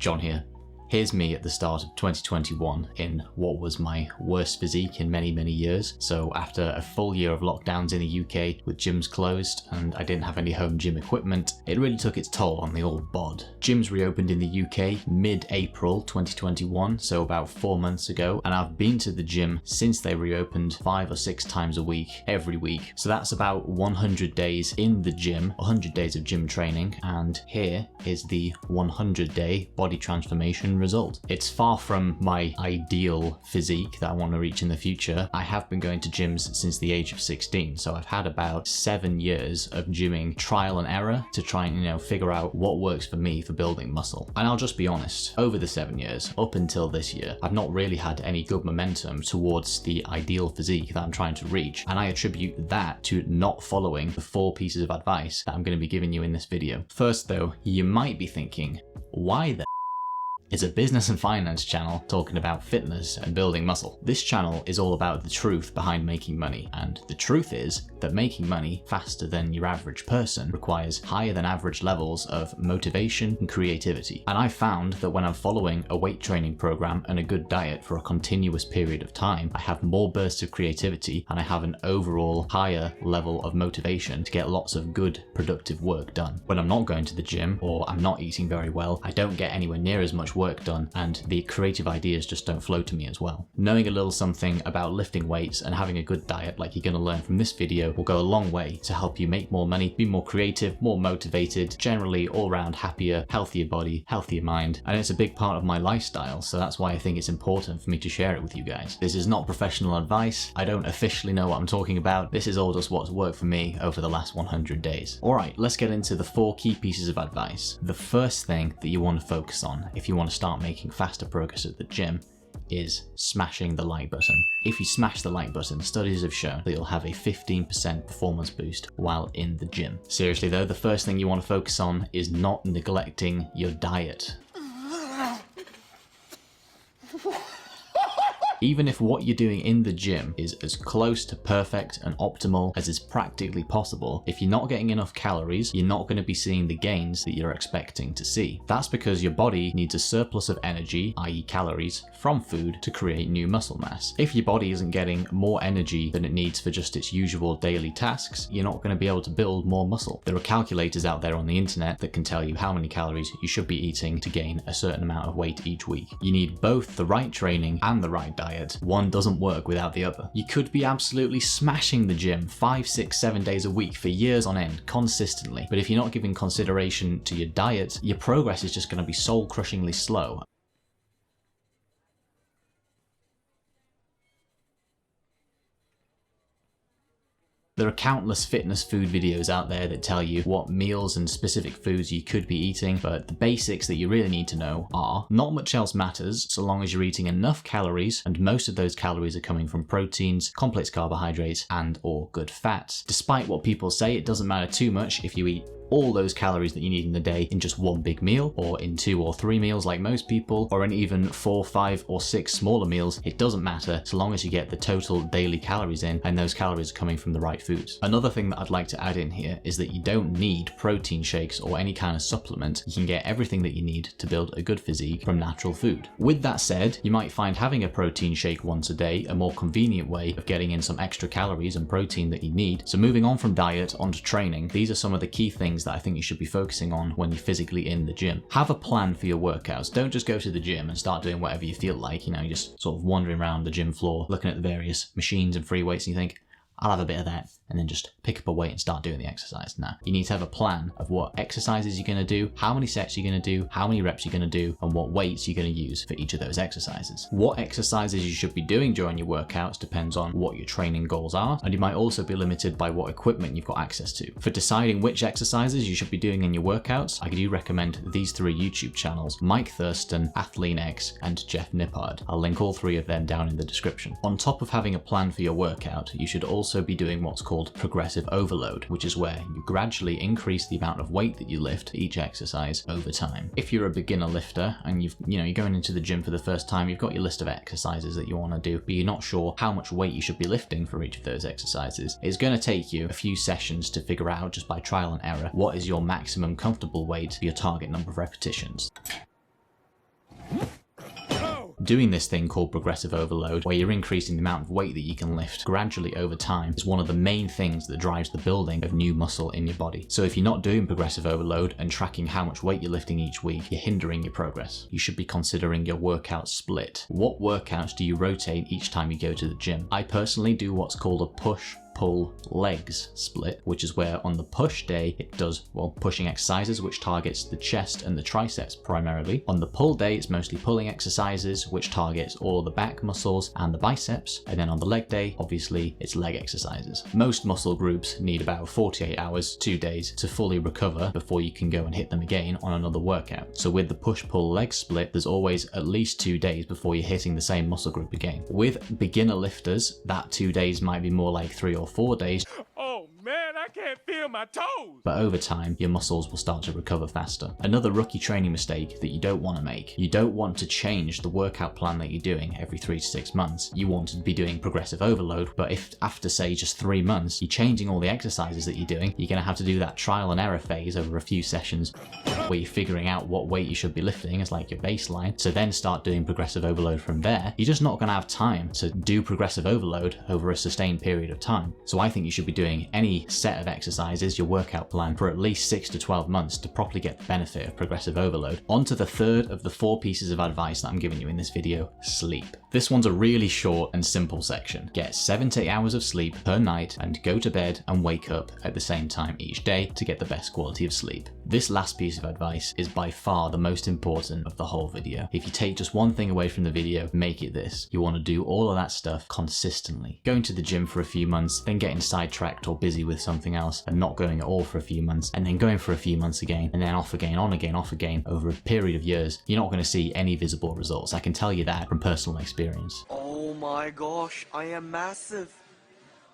John here. Here's me at the start of 2021 in what was my worst physique in many years. So after a full year of lockdowns in the UK with gyms closed and I didn't have any home gym equipment, it really took its toll on the old bod. Gyms reopened in the UK mid-April 2021, so about 4 months ago, and I've been to the gym since they reopened 5 or 6 times a week, every week. So that's about 100 days in the gym, 100 days of gym training, and here is the 100-day body transformation result. It's far from my ideal physique that I want to reach in the future. I have been going to gyms since the age of 16, so I've had about 7 years of gymming trial and error to try and, figure out what works for me for building muscle. And I'll just be honest, over the 7 years, up until this year, I've not really had any good momentum towards the ideal physique that I'm trying to reach, and I attribute that to not following the 4 pieces of advice that I'm going to be giving you in this video. First though, you might be thinking, why the It's a business and finance channel talking about fitness and building muscle. This channel is all about the truth behind making money, and the truth is that making money faster than your average person requires higher than average levels of motivation and creativity. And I found that when I'm following a weight training program and a good diet for a continuous period of time, I have more bursts of creativity and I have an overall higher level of motivation to get lots of good productive work done. When I'm not going to the gym or I'm not eating very well, I don't get anywhere near as much work done, and the creative ideas just don't flow to me as well. Knowing a little something about lifting weights and having a good diet like you're going to learn from this video will go a long way to help you make more money, be more creative, more motivated, generally all around happier, healthier body, healthier mind, and it's a big part of my lifestyle, so that's why I think it's important for me to share it with you guys. This is not professional advice. I don't officially know what I'm talking about. This is all just what's worked for me over the last 100 days. Alright, let's get into the 4 key pieces of advice. The first thing that you want to focus on if you want to start making faster progress at the gym is smashing the like button. If you smash the like button, studies have shown that you'll have a 15% performance boost while in the gym. Seriously though, the first thing you want to focus on is not neglecting your diet. Even if what you're doing in the gym is as close to perfect and optimal as is practically possible, if you're not getting enough calories, you're not going to be seeing the gains that you're expecting to see. That's because your body needs a surplus of energy, i.e. calories, from food to create new muscle mass. If your body isn't getting more energy than it needs for just its usual daily tasks, you're not going to be able to build more muscle. There are calculators out there on the internet that can tell you how many calories you should be eating to gain a certain amount of weight each week. You need both the right training and the right diet. One doesn't work without the other. You could be absolutely smashing the gym 5, 6, 7 days a week for years on end, consistently, but if you're not giving consideration to your diet, your progress is just going to be soul-crushingly slow. There are countless fitness food videos out there that tell you what meals and specific foods you could be eating, but the basics that you really need to know are not much else matters so long as you're eating enough calories, and most of those calories are coming from proteins, complex carbohydrates, and or good fats. Despite what people say, it doesn't matter too much if you eat all those calories that you need in a day in just one big meal, or in 2 or 3 meals like most people, or in even 4, 5, or 6 smaller meals. It doesn't matter so long as you get the total daily calories in and those calories are coming from the right foods. Another thing that I'd like to add in here is that you don't need protein shakes or any kind of supplement. You can get everything that you need to build a good physique from natural food. With that said, you might find having a protein shake once a day a more convenient way of getting in some extra calories and protein that you need. So moving on from diet onto training, these are some of the key things that I think you should be focusing on when you're physically in the gym. Have a plan for your workouts. Don't just go to the gym and start doing whatever you feel like, you're just sort of wandering around the gym floor, looking at the various machines and free weights, and you think, I'll have a bit of that, and then just pick up a weight and start doing the exercise. Now, you need to have a plan of what exercises you're going to do, how many sets you're going to do, how many reps you're going to do, and what weights you're going to use for each of those exercises. What exercises you should be doing during your workouts depends on what your training goals are, and you might also be limited by what equipment you've got access to. For deciding which exercises you should be doing in your workouts, I do recommend these 3 YouTube channels: Mike Thurston, AthleanX, and Jeff Nippard. I'll link all 3 of them down in the description. On top of having a plan for your workout, you should also be doing what's called progressive overload, which is where you gradually increase the amount of weight that you lift for each exercise over time. If you're a beginner lifter and you're going into the gym for the first time, you've got your list of exercises that you want to do, but you're not sure how much weight you should be lifting for each of those exercises, it's going to take you a few sessions to figure out, just by trial and error, what is your maximum comfortable weight for your target number of repetitions. Doing this thing called progressive overload, where you're increasing the amount of weight that you can lift gradually over time, is one of the main things that drives the building of new muscle in your body. So if you're not doing progressive overload and tracking how much weight you're lifting each week, you're hindering your progress. You should be considering your workout split. What workouts do you rotate each time you go to the gym? I personally do what's called a push pull legs split, which is where on the push day it does, well, pushing exercises which targets the chest and the triceps primarily. On the pull day it's mostly pulling exercises which targets all the back muscles and the biceps, and then on the leg day obviously it's leg exercises. Most muscle groups need about 48 hours, 2 days to fully recover before you can go and hit them again on another workout. So with the push pull leg split there's always at least 2 days before you're hitting the same muscle group again. With beginner lifters that 2 days might be more like 3 or 4 days. Oh man, I can't feel my toes! But over time, your muscles will start to recover faster. Another rookie training mistake that you don't want to make. You don't want to change the workout plan that you're doing every 3 to 6 months. You want to be doing progressive overload, but if after say just 3 months, you're changing all the exercises that you're doing, you're going to have to do that trial and error phase over a few sessions where you're figuring out what weight you should be lifting as like your baseline, to then start doing progressive overload from there. You're just not going to have time to do progressive overload over a sustained period of time. So I think you should be doing any set of exercises, your workout plan, for at least 6 to 12 months to properly get the benefit of progressive overload. On to the third of the 4 pieces of advice that I'm giving you in this video: sleep. This one's a really short and simple section. Get 7 to 8 hours of sleep per night and go to bed and wake up at the same time each day to get the best quality of sleep. This last piece of advice is by far the most important of the whole video. If you take just one thing away from the video, make it this: you want to do all of that stuff consistently. Going to the gym for a few months, then getting sidetracked or busy with something else and not going at all for a few months, and then going for a few months again, and then off again, on again, off again, over a period of years, you're not going to see any visible results. I can tell you that from personal experience. Oh my gosh, I am massive.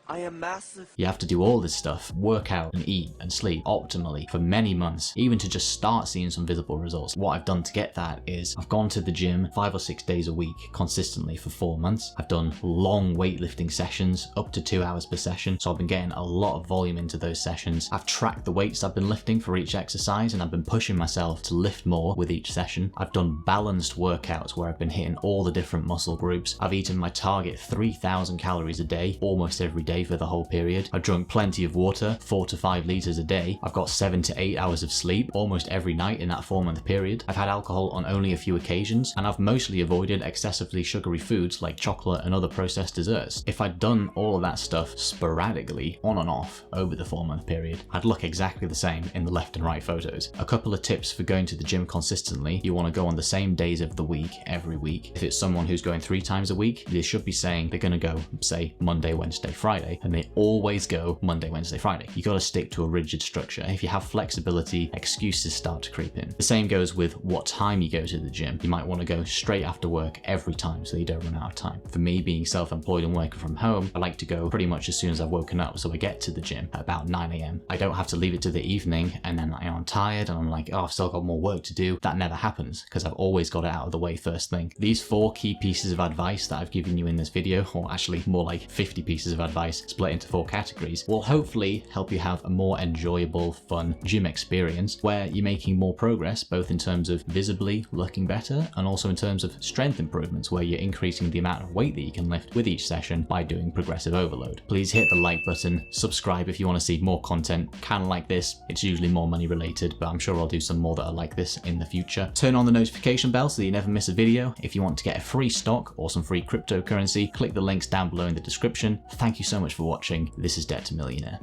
I am massive. You have to do all this stuff, work out and eat and sleep optimally for many months, even to just start seeing some visible results. What I've done to get that is I've gone to the gym 5 or 6 days a week consistently for 4 months. I've done long weightlifting sessions, up to 2 hours per session, so I've been getting a lot of volume into those sessions. I've tracked the weights I've been lifting for each exercise, and I've been pushing myself to lift more with each session. I've done balanced workouts where I've been hitting all the different muscle groups. I've eaten my target 3,000 calories a day almost every day for the whole period. I've drunk plenty of water, 4 to 5 litres a day. I've got 7 to 8 hours of sleep almost every night in that 4-month period. I've had alcohol on only a few occasions, and I've mostly avoided excessively sugary foods like chocolate and other processed desserts. If I'd done all of that stuff sporadically, on and off, over the 4-month period, I'd look exactly the same in the left and right photos. A couple of tips for going to the gym consistently: you want to go on the same days of the week every week. If it's someone who's going 3 times a week, they should be saying they're going to go, say, Monday, Wednesday, Friday, and they always go Monday, Wednesday, Friday. You got to stick to a rigid structure. If you have flexibility, excuses start to creep in. The same goes with what time you go to the gym. You might want to go straight after work every time so you don't run out of time. For me, being self-employed and working from home, I like to go pretty much as soon as I've woken up, so I get to the gym at about 9 a.m. I don't have to leave it to the evening and then I'm tired and I'm like, oh, I've still got more work to do. That never happens because I've always got it out of the way first thing. These 4 key pieces of advice that I've given you in this video, or actually more like 50 pieces of advice split into 4 categories, will hopefully help you have a more enjoyable, fun gym experience where you're making more progress, both in terms of visibly looking better and also in terms of strength improvements, where you're increasing the amount of weight that you can lift with each session by doing progressive overload. Please hit the like button, subscribe if you want to see more content kind of like this. It's usually more money related, but I'm sure I'll do some more that are like this in the future. Turn on the notification bell so that you never miss a video. If you want to get a free stock or some free cryptocurrency, click the links down below in the description. Thank you so much for watching. This is Debt to Millionaire.